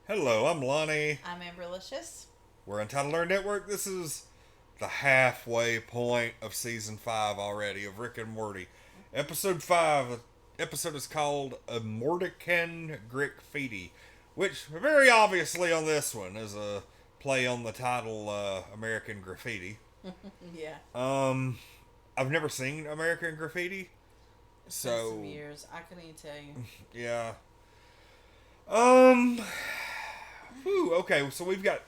Hello, I'm Lonnie. I'm Amberlicious. We're Untitled Network. This is the halfway point of season 5 already of Rick and Morty. Episode 5. Episode is called Amortycan Grickfitti, which very obviously on this one is a play on the title American Graffiti. Yeah. Um, I've never seen American Graffiti, It's been some so years. I couldn't even tell you. yeah. Um, okay, so we've got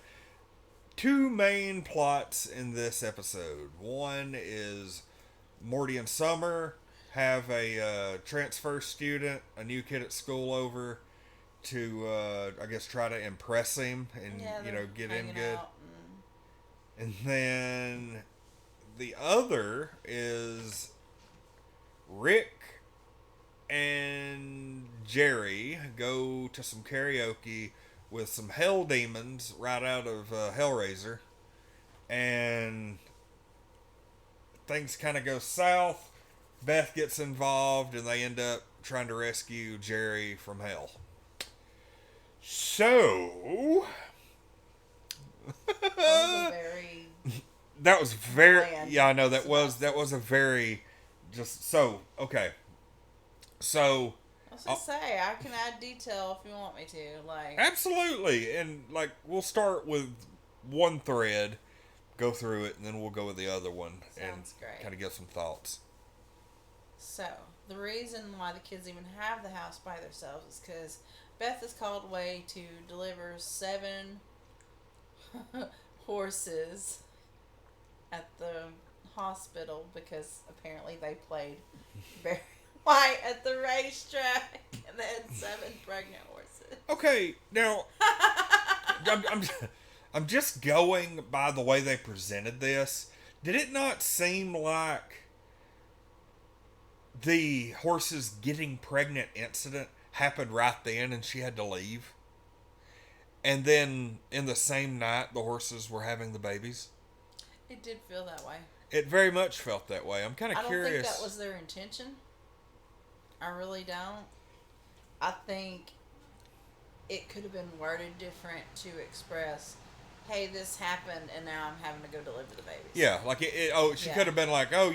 two main plots in this episode. One is Morty and Summer have a transfer student, a new kid at school over to, I guess, try to impress him and, Yeah, they're get in hanging good. out. And then the other is Rick and Jerry go to some karaoke with some hell demons right out of Hellraiser, and things kind of go south. Beth gets involved, and they end up trying to rescue Jerry from hell. So That was a very that was very bland yeah. I know that synopsis. was a very just so okay. So I was gonna say I can add detail if you want me to. absolutely, and like we'll start with one thread, go through it, and then we'll go with the other one and Sounds great. kind of get some thoughts. So the reason why the kids even have the house by themselves is because Beth is called away to deliver 7 horses at the hospital because apparently they played very white at the racetrack and they had 7 pregnant horses. Okay, now I'm I'm just going by the way they presented this. Did it not seem like the horses getting pregnant incident happened right then and she had to leave? And then in the same night, the horses were having the babies? It did feel that way. It very much felt that way. I'm kind I of don't curious. think that was their intention. I really don't. I think it could have been worded different to express, hey, this happened and now I'm having to go deliver the babies. Yeah, like she Yeah. could have been like, oh,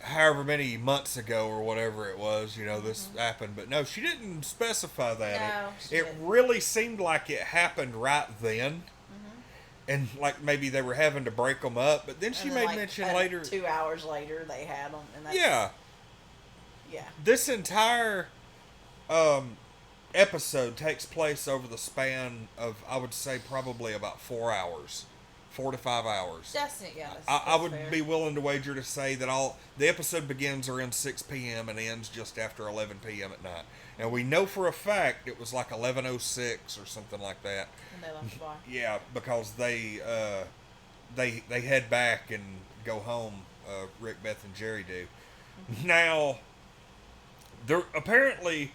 however many months ago or whatever it was, this happened. But no, she didn't specify that. No, she It didn't. really seemed like it happened right then. And like maybe they were having to break them up. But then she And then, made mention at later. 2 hours later, they had them. And that's, Yeah, Yeah. this entire um, episode takes place over the span of, I would say, probably about 4 hours. 4 to 5 hours. That's it, yeah. That's, I that's would fair. be willing to wager to say that all the episode begins around 6 p.m. and ends just after 11 p.m. at night. And we know for a fact it was like 11:06 or something like that. And they left the bar. Yeah, because they head back and go home. Rick, Beth, and Jerry do. Now, there apparently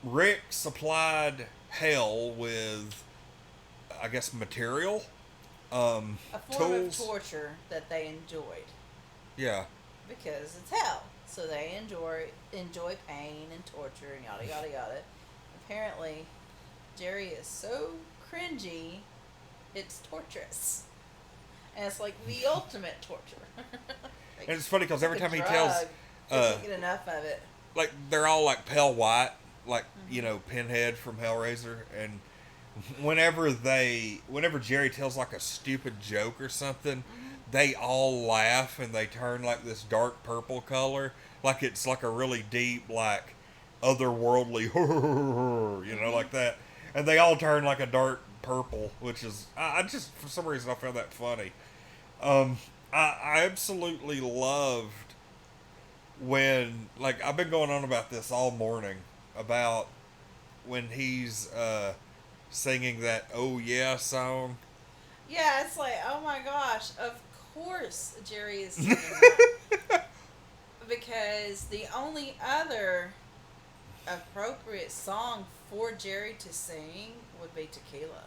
Rick supplied Hell with, I guess, material. A form Tools. of torture that they enjoyed Yeah. because it's hell. So they enjoy pain and torture and yada yada yada. Apparently, Jerry is so cringy, it's torturous, and it's like the ultimate torture. Like, And it's funny because every like a time he drug. tells, Can't get enough of it. like, they're all like pale white, like, Pinhead from Hellraiser. And whenever Jerry tells like a stupid joke or something, they all laugh and they turn like this dark purple color. Like it's like a really deep, like, otherworldly, like that. And they all turn like a dark purple, which is, I just, for some reason, I found that funny. I absolutely loved when, like, I've been going on about this all morning about when he's singing that "Oh Yeah" song. Yeah, it's like, oh my gosh, of course Jerry is singing that. Because the only other appropriate song for Jerry to sing would be Tequila.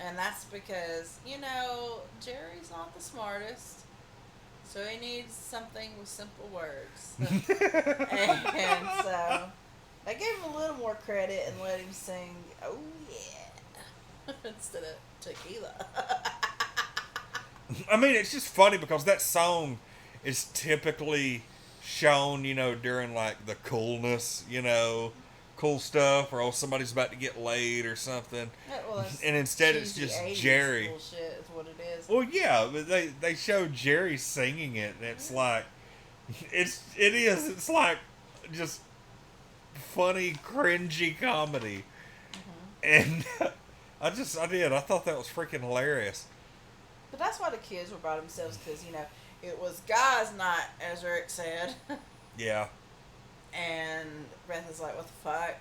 And that's because, Jerry's not the smartest. So he needs something with simple words. And so I gave him a little more credit and let him sing "Oh Yeah" instead of tequila. I mean, it's just funny because that song is typically shown, during like the coolness, cool stuff, or somebody's about to get laid or something. Yeah, well, that's And instead it's cheesy just 80s Jerry. bullshit is what it is. Well, yeah, but they show Jerry singing it, and it's like, it's like just funny, cringy comedy. And I thought that was freaking hilarious. But that's why the kids were by themselves, because, it was guys' night, as Rick said. Yeah. And Beth is like, what the fuck?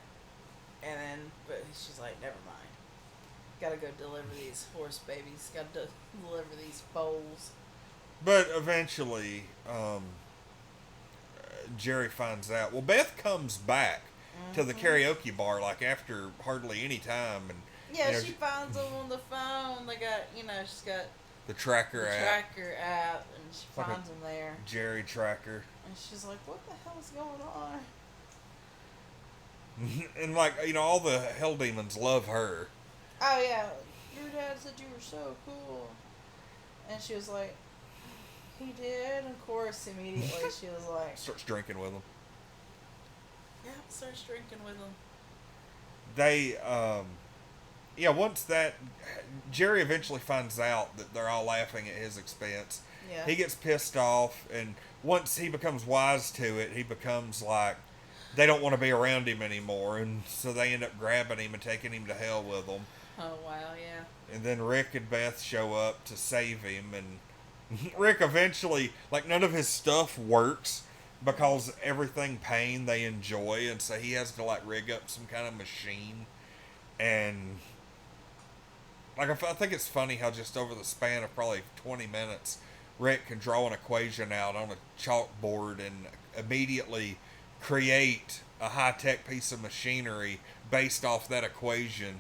But she's like, never mind. Gotta go deliver these horse babies. Gotta deliver these foals. But eventually, Jerry finds out. Well, Beth comes back to the karaoke bar, like, after hardly any time. And yeah, she finds them on the phone. They got, she's got the tracker app, and she like finds them there. Jerry tracker. And she's like, what the hell is going on? And, like, all the hell demons love her. Oh, yeah. Your dad said you were so cool. And she was like, he did? And of course, immediately she was like... Starts drinking with them. Yeah, starts drinking with them. They, once that... Jerry eventually finds out that they're all laughing at his expense. Yeah. He gets pissed off, and once he becomes wise to it, he becomes like... They don't want to be around him anymore, and so they end up grabbing him and taking him to hell with them. Oh, wow, yeah. And then Rick and Beth show up to save him, and Rick eventually, like, none of his stuff works because everything Payne they enjoy, and so he has to, like, rig up some kind of machine. And, like, I think it's funny how just over the span of probably 20 minutes, Rick can draw an equation out on a chalkboard and immediately create a high-tech piece of machinery based off that equation.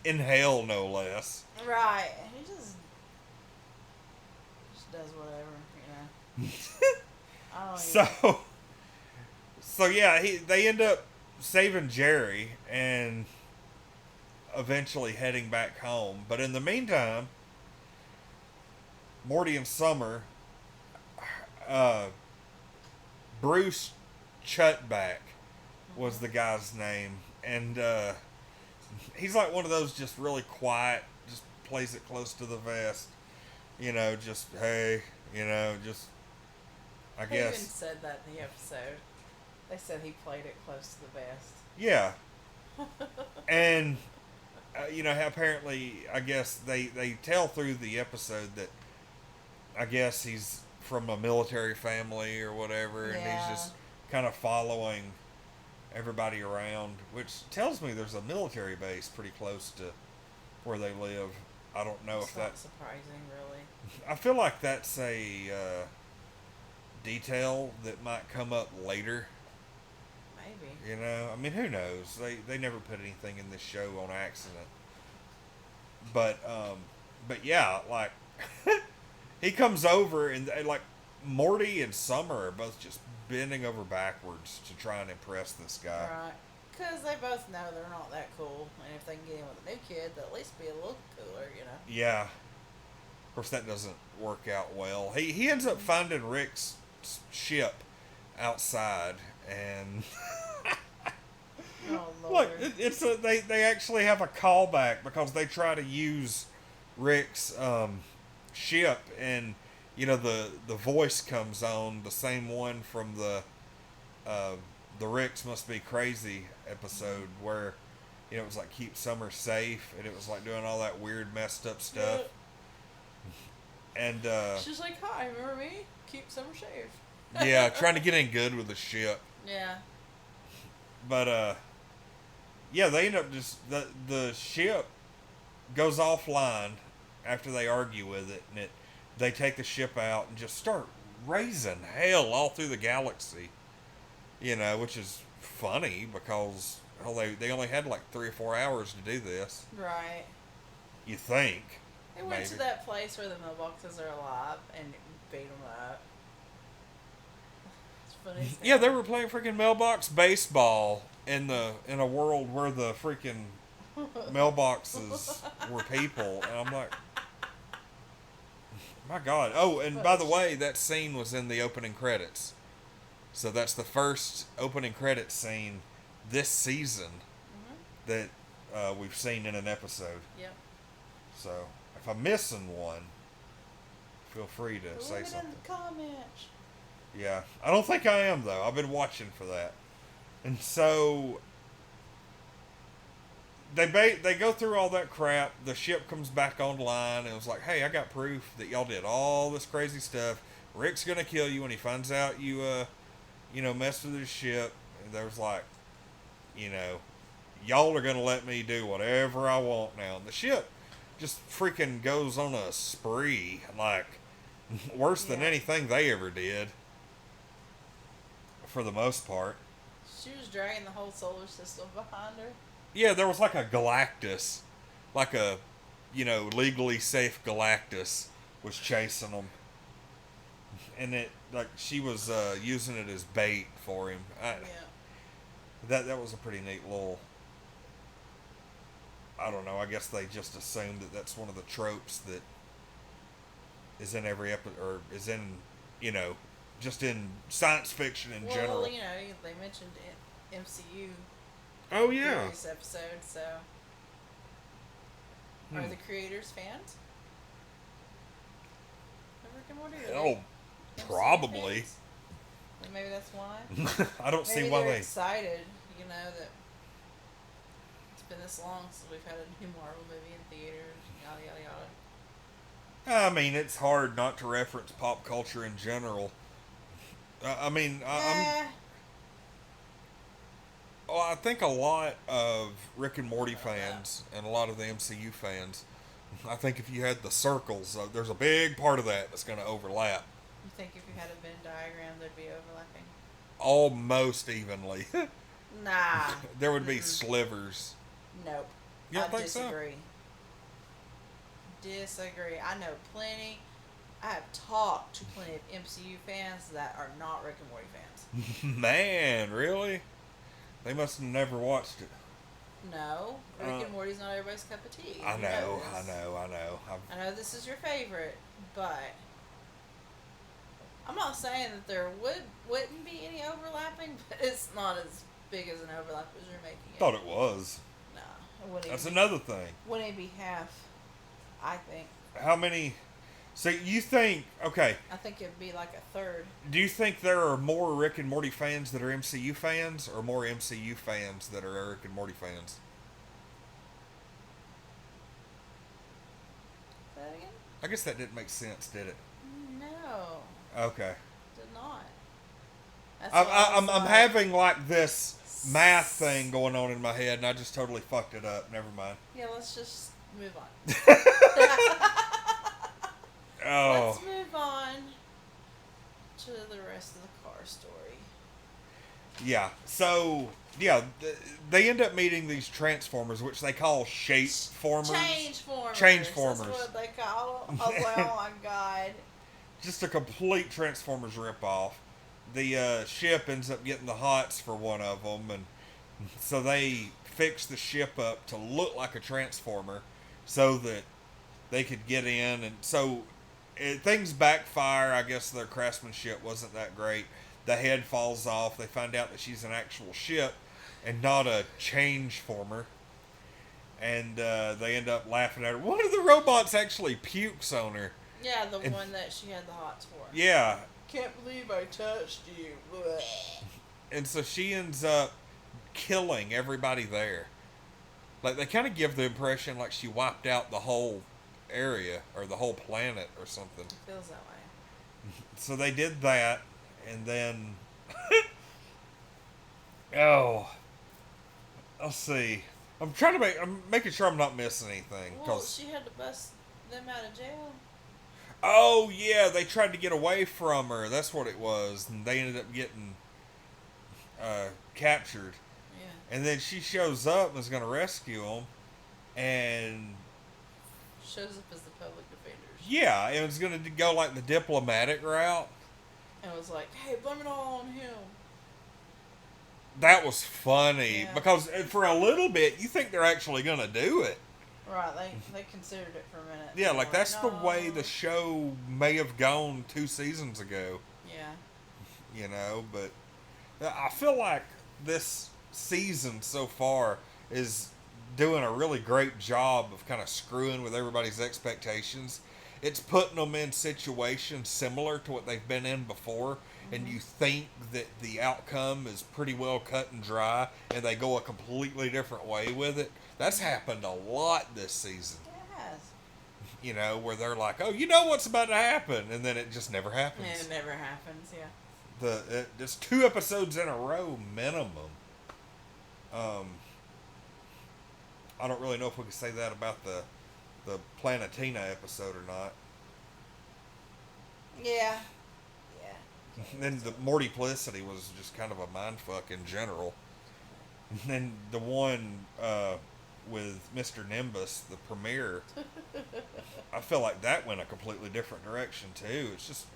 In hell, no less. Right. He just does whatever, I don't even... So yeah, they end up saving Jerry and eventually heading back home. But in the meantime, Morty and Summer, Bruce Chutback was the guy's name, and he's like one of those just really quiet, just plays it close to the vest, just hey, just I They guess. even said that in the episode. They said he played it close to the vest. Yeah. And how apparently, I guess they tell through the episode that I guess he's from a military family or whatever, and he's just kind of following everybody around, which tells me there's a military base pretty close to where they live. I don't know if that's surprising, really. I feel like that's a detail that might come up later. Maybe. I mean, who knows? They never put anything in this show on accident. But yeah, like he comes over and like Morty and Summer are both just bending over backwards to try and impress this guy. Right. Because they both know they're not that cool, and if they can get in with a new kid, they'll at least be a little cooler, Yeah. Of course, that doesn't work out well. He ends up finding Rick's ship outside, and Oh, Lord. look, they actually have a callback because they try to use Rick's ship, and the voice comes on, the same one from the Ricks Must Be Crazy episode where it was like keep Summer safe, and it was like doing all that weird messed up stuff. And she's like, hi, remember me? Keep Summer safe. yeah, trying to get in good with the ship. Yeah. But yeah, they end up just the ship goes offline after they argue with it, and they take the ship out and just start raising hell all through the galaxy. Which is funny because they only had like 3 or 4 hours to do this. Right. You think? They went maybe. to that place where the mailboxes are alive and beat them up. It's funny. Yeah, they were playing freaking mailbox baseball in a world where the freaking mailboxes were people, and I'm like, my God. Oh, and by the way, that scene was in the opening credits. So that's the first opening credits scene this season that we've seen in an episode. Yep. So if I'm missing one, feel free to say Leave it something. in the comments. Yeah, I don't think I am though. I've been watching for that, and so they go through all that crap. The ship comes back online, and it was like, hey, I got proof that y'all did all this crazy stuff. Rick's gonna kill you when he finds out you messed with his ship. And there was like, y'all are gonna let me do whatever I want now. And the ship just freaking goes on a spree, like worse than anything they ever did. For the most part. She was dragging the whole solar system behind her. Yeah, there was like a Galactus. Like a, legally safe Galactus was chasing them. And she was using it as bait for him. That was a pretty neat little, I don't know, I guess they just assumed that that's one of the tropes that is in every episode, or is in, just in science fiction in general. Well, they mentioned MCU. Oh, yeah. This episode, so. Are the creators fans of Rick and Morty? Oh, probably. Fans? Well, maybe that's why. I don't see why they're they. excited, that it's been this long since we've had a new Marvel movie in theaters, yada, yada, yada. I mean, it's hard not to reference pop culture in general. I think a lot of Rick and Morty fans and a lot of the MCU fans, I think if you had the circles, there's a big part of that that's going to overlap. You think if you had a Venn diagram, there'd be overlapping? Almost evenly. Nah. There would be slivers. Nope. You don't think disagree. Disagree. I know plenty. I have talked to plenty of MCU fans that are not Rick and Morty fans. Man, really? They must have never watched it. No, Rick and Morty's not everybody's cup of tea. I know. I know this is your favorite, but I'm not saying that there wouldn't be any overlapping, but it's not as big as an overlap as you're making it. Thought it was. No, it wouldn't. That's another thing. Wouldn't it be half? I think. How many? So you think, okay. I think it'd be like a third. Do you think there are more Rick and Morty fans that are MCU fans, or more MCU fans that are Rick and Morty fans? Say that again? I guess that didn't make sense, did it? No. Okay. Did not. I'm having like this math thing going on in my head, and I just totally fucked it up. Never mind. Yeah, let's just move on. Oh. Let's move on to the rest of the car story. Yeah. So, yeah, they end up meeting these Transformers, which they call Shape-formers. Change-formers. That's what they call them. I was like, oh my God. Just a complete Transformers ripoff. The ship ends up getting the hots for one of them, and so they fix the ship up to look like a Transformer so that they could get in, and so things backfire. I guess their craftsmanship wasn't that great. The head falls off. They find out that she's an actual ship and not a change-former, and they end up laughing at her. One of the robots actually pukes on her. Yeah, the one that she had the hots for. Yeah. Can't believe I touched you. Blech. And so she ends up killing everybody there. Like, they kind of give the impression like she wiped out the whole area or the whole planet or something. It feels that way. So they did that, and then let's see. I'm making sure I'm not missing anything. Well, she had to bust them out of jail. Oh yeah, they tried to get away from her. That's what it was, and they ended up getting captured. Yeah. And then she shows up and is going to rescue them, and shows up as the public defenders. Yeah, it was going to go like the diplomatic route, and was like, "Hey, blame it all on him." That was funny Yeah. because for a little bit you think they're actually gonna do it. Right, they considered it for a minute. Yeah, They were like that's the "No." way the show may have gone 2 seasons ago. Yeah. But I feel like this season so far is doing a really great job of kind of screwing with everybody's expectations. It's putting them in situations similar to what they've been in before, and you think that the outcome is pretty well cut and dry, and they go a completely different way with it. That's happened a lot this season. It has. Where they're like, "Oh, you know what's about to happen," and then it just never happens. It never happens. Yeah. Just 2 episodes in a row minimum. I don't really know if we could say that about the Planetina episode or not. Yeah. And then the Mortyplicity was just kind of a mindfuck in general. And then the one with Mr. Nimbus, the premiere, I feel like that went a completely different direction too. It's just,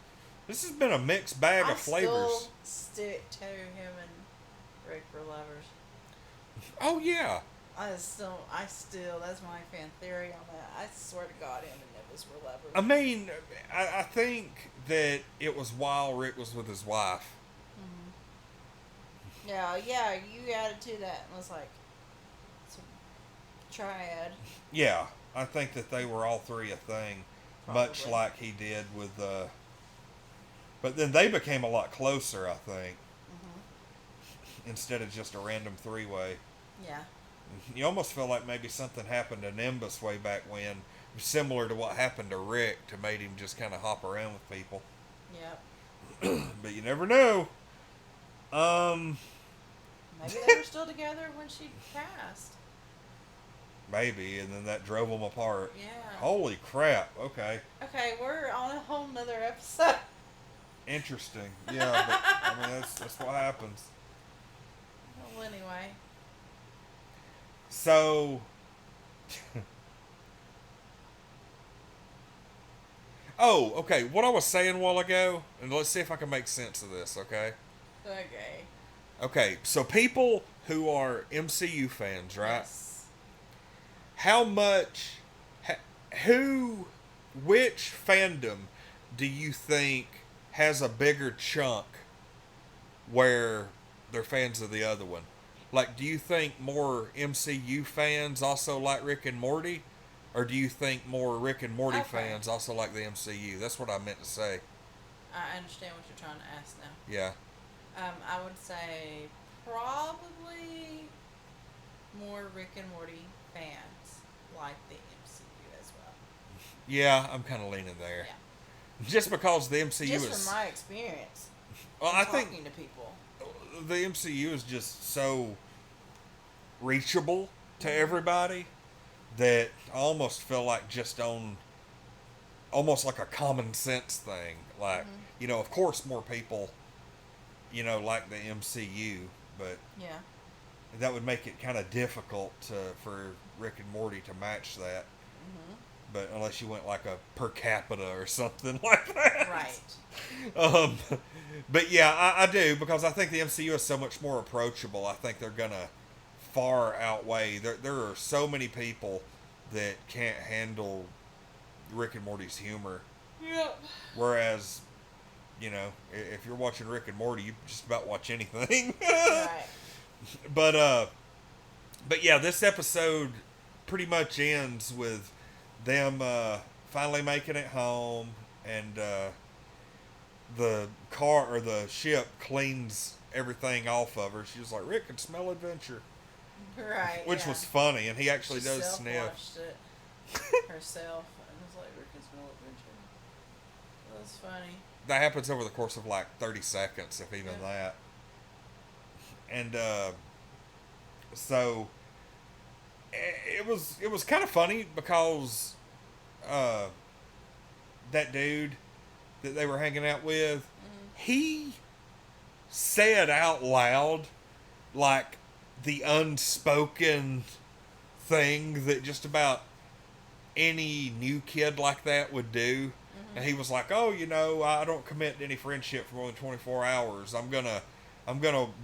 this has been a mixed bag of flavors. I still stick to him and Rick were lovers. Oh yeah. That's my fan theory on that. I swear to God, him and Nimbus were lovers. I mean, I think that it was while Rick was with his wife. Mm-hmm. Yeah, you added to that and was like, it's a triad. Yeah, I think that they were all three a thing, much Probably. like he did with. But then they became a lot closer, I think, instead of just a random three-way. Yeah. You almost feel like maybe something happened to Nimbus way back when, similar to what happened to Rick, to made him just kind of hop around with people. Yep. But you never know. Maybe they were still together when she passed. Maybe, and then that drove them apart. Yeah. Holy crap! Okay. Okay, we're on a whole nother episode. Interesting. Yeah, but I mean that's what happens. Well, anyway. So. Oh, okay. What I was saying a while ago, and let's see if I can make sense of this, okay? Okay. Okay, so people who are MCU fans, right? Yes. How much, which fandom do you think has a bigger chunk where they're fans of the other one? Like, do you think more MCU fans also like Rick and Morty? Or do you think more Rick and Morty fans also like the MCU? That's what I meant to say. I understand what you're trying to ask now. Yeah. I would say probably more Rick and Morty fans like the MCU as well. Yeah, I'm kind of leaning there. Yeah. Just because the MCU Just is... from my experience. Well, I think talking to people. the MCU is just so reachable to everybody that I almost feel like just on almost like a common sense thing. Like, of course more people, like the MCU, but Yeah. that would make it kind of difficult for Rick and Morty to match that. But unless you went like a per capita or something like that. Right. But yeah, I do, because I think the MCU is so much more approachable. I think they're going to far outweigh. There are so many people that can't handle Rick and Morty's humor. Yep. Whereas, if you're watching Rick and Morty, you just about watch anything. Right. But yeah, this episode pretty much ends with them finally making it home, and the car or the ship cleans everything off of her. She was like, "Rick can smell adventure," Right. which was funny, and he actually does sniff. Self-washed it herself and was like, "Rick can smell adventure." That was funny. That happens over the course of like 30 seconds, if even that. And so it was kind of funny because that dude that they were hanging out with, he said out loud like the unspoken thing that just about any new kid like that would do. and he was like, "Oh, I don't commit to any friendship for more than 24 hours. I'm gonna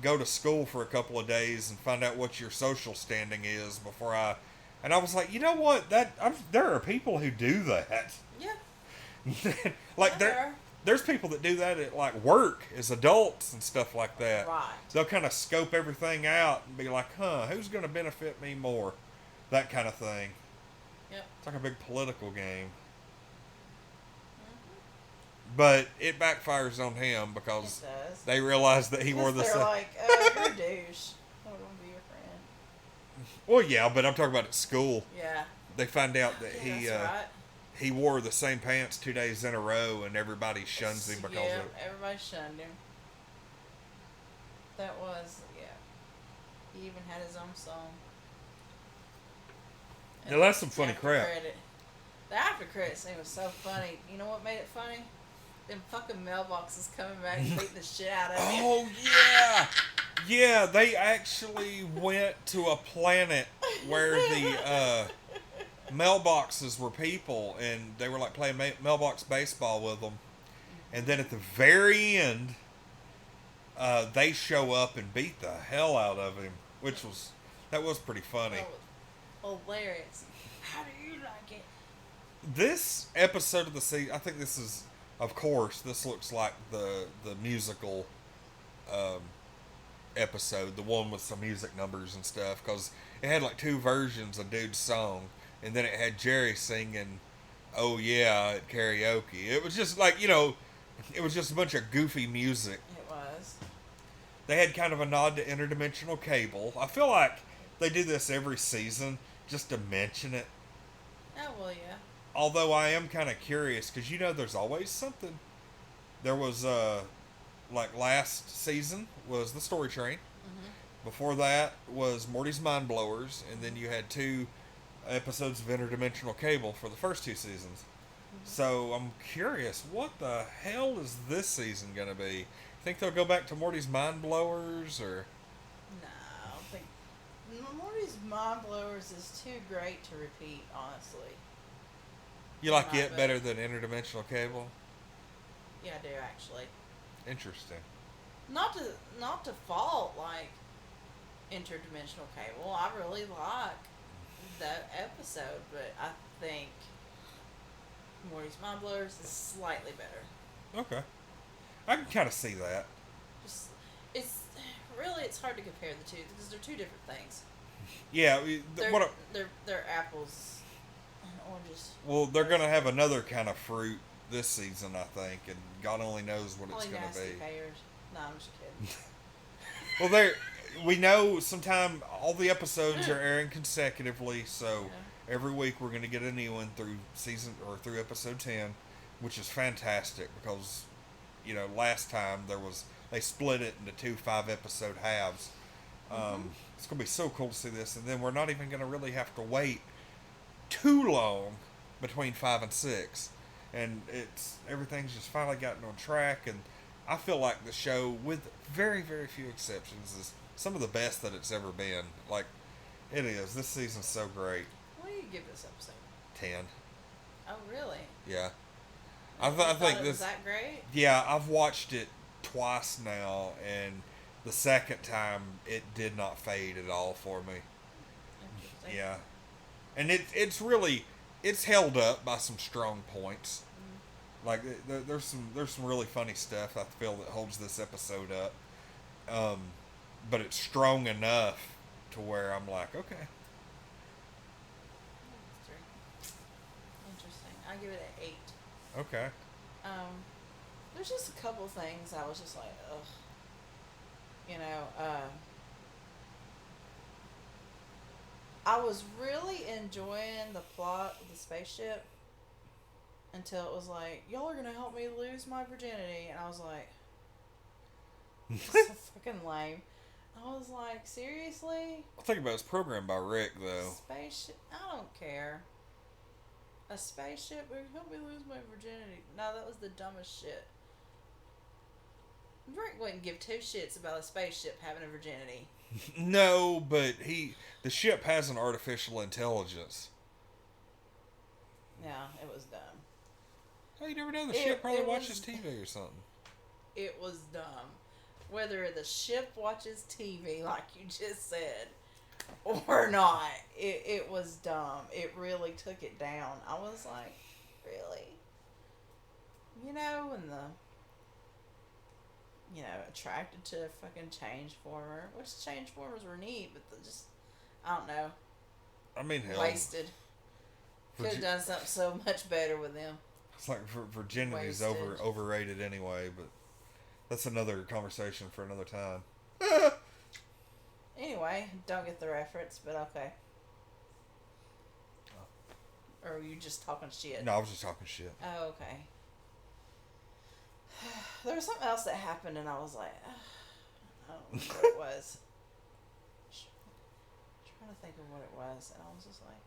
go to school for a couple of days and find out what your social standing is before I." And I was like, you know what? There are people who do that. Yeah. Like Yeah. there's people that do that at like work as adults and stuff like that. Right. They'll kind of scope everything out and be like, who's going to benefit me more? That kind of thing. Yep. It's like a big political game. Mm-hmm. But it backfires on him because It does. they realize that he wore the They're same. like, you're a douche. I don't want to be your friend. Well, yeah, but I'm talking about at school. Yeah. They find out that That's right. he wore the same pants 2 days in a row, and everybody shuns him because of it. Everybody shunned him. That was, He even had his own song. Now that's some funny crap. The after credit scene was so funny. You know what made it funny? Them fucking mailboxes coming back and beating the shit out of him. Oh, yeah. Yeah, they actually went to a planet where the mailboxes were people, and they were like playing mailbox baseball with them. And then at the very end, they show up and beat the hell out of him, that was pretty funny. That was hilarious. How do you like it? This episode of the season, I think this is, of course, this looks like the musical episode, the one with some music numbers and stuff, because it had like 2 versions of Dude's song, and then it had Jerry singing "Oh Yeah" at karaoke. It was just like, it was just a bunch of goofy music. It was. They had kind of a nod to interdimensional cable. I feel like they do this every season just to mention it. Oh, well, yeah. Although I am kind of curious, because there's always something. There was, like last season was the Story Train. Mm-hmm. Before that was Morty's Mind Blowers, and then you had 2 episodes of interdimensional cable for the first 2 seasons. Mm-hmm. So I'm curious, what the hell is this season going to be? Think they'll go back to Morty's Mind Blowers, or? No, I don't think. Morty's Mind Blowers is too great to repeat, honestly. You like it better than interdimensional cable? Yeah, I do, actually. Interesting. Not to fault, like, interdimensional cable. I really like that episode, but I think Morty's Mind Blowers is slightly better. Okay. I can kind of see that. It's hard to compare the two because they're 2 different things. Yeah, they're apples and oranges. Well, they're gonna have another kind of fruit this season, I think, and God only knows what it's gonna be. Pears. No, I'm just kidding. Well, we know sometime all the episodes are airing consecutively, so every week we're gonna get a new one through through episode 10, which is fantastic because last time they split it into 2 5-episode halves. It's going to be so cool to see this, and then we're not even going to really have to wait too long between 5 and 6, and everything's just finally gotten on track, and I feel like the show, with very, very few exceptions, is some of the best that it's ever been. Like, it is. This season's so great. What do you give this episode? 10. Oh, really? Yeah. I think it was that great? Yeah, I've watched it twice now, and the second time it did not fade at all for me. Interesting. Yeah, and it's held up by some strong points. Mm-hmm. Like there's some really funny stuff I feel that holds this episode up, but it's strong enough to where I'm like, okay. Interesting. I give it an 8. Okay. There's just a couple things I was just like, ugh. I was really enjoying the plot of the spaceship until it was like, y'all are gonna help me lose my virginity, and I was like, so fucking lame. I was like, seriously? I'll think about it. It's programmed by Rick, though. Spaceship? I don't care. A spaceship would help me lose my virginity. No, that was the dumbest shit. Rick wouldn't give 2 shits about a spaceship having a virginity. No, but the ship has an artificial intelligence. Yeah, it was dumb. Well, you never know. The ship probably watches TV or something. It was dumb. Whether the ship watches TV, like you just said, or not, it was dumb. It really took it down. I was like, really? Attracted to a fucking changeformer. Which changeformers were neat, but I don't know. I mean, hell. Wasted. Could have done something so much better with them. It's like virginity's overrated anyway, but that's another conversation for another time. Anyway, don't get the reference, but okay. Or were you just talking shit? No, I was just talking shit. Oh, okay. There was something else that happened, and I was like, I don't know what it was. Trying to think of what it was, and I was just like,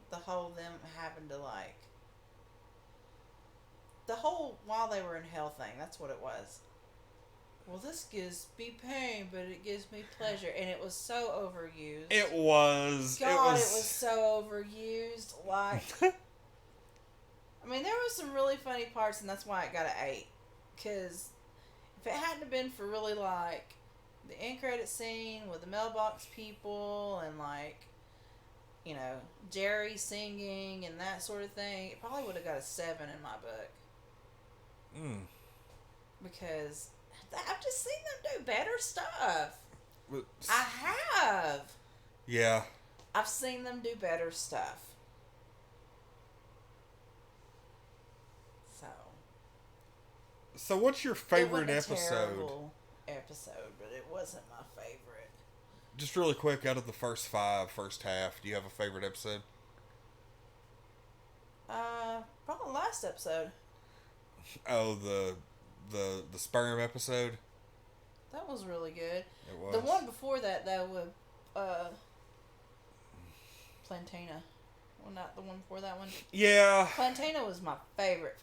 the whole them having to the whole while they were in hell thing. That's what it was. Well, this gives me pain, but it gives me pleasure, and it was so overused. It was. God, it was so overused. Like, I mean, there was some really funny parts, and that's why it got an 8. Because if it hadn't have been for really the end credit scene with the mailbox people and Jerry singing and that sort of thing, it probably would have got a 7 in my book. Because I've just seen them do better stuff. I have. Yeah. I've seen them do better stuff. So what's your favorite it wasn't episode? A terrible episode, but it wasn't my favorite. Just really quick, out of the first half, do you have a favorite episode? Probably last episode. Oh, the sperm episode? That was really good. It was. The one before that, though, with Plantina. Well, not the one before that one. Yeah. Plantina was my favorite.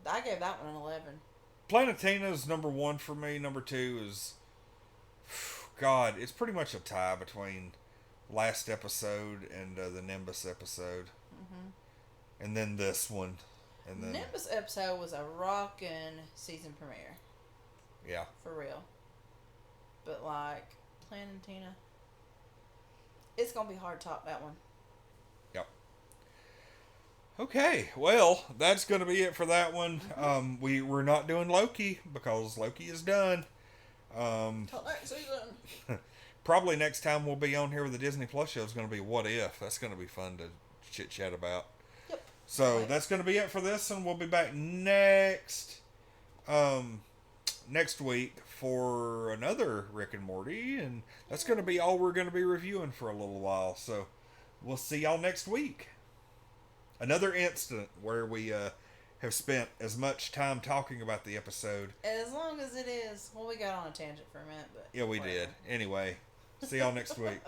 I gave that one an 11. Planetina's number 1 for me. Number 2 is... God, it's pretty much a tie between last episode and the Nimbus episode. Mm-hmm. And then this one. And then Nimbus episode was a rockin' season premiere. Yeah. For real. But Plantina, it's gonna be hard to top that one. Yep. Okay, well, that's gonna be it for that one. Mm-hmm. We're not doing Loki because Loki is done. Till next season. Probably next time we'll be on here with the Disney Plus show is going to be What If. That's going to be fun to chit chat about. Yep. So that's going to be it for this, and we'll be back next week for another Rick and Morty, and that's going to be all we're going to be reviewing for a little while. So we'll see y'all next week. Another instant where we have spent as much time talking about the episode. As long as it is. Well, we got on a tangent for a minute, but... Yeah, we did. Anyway, see y'all next week.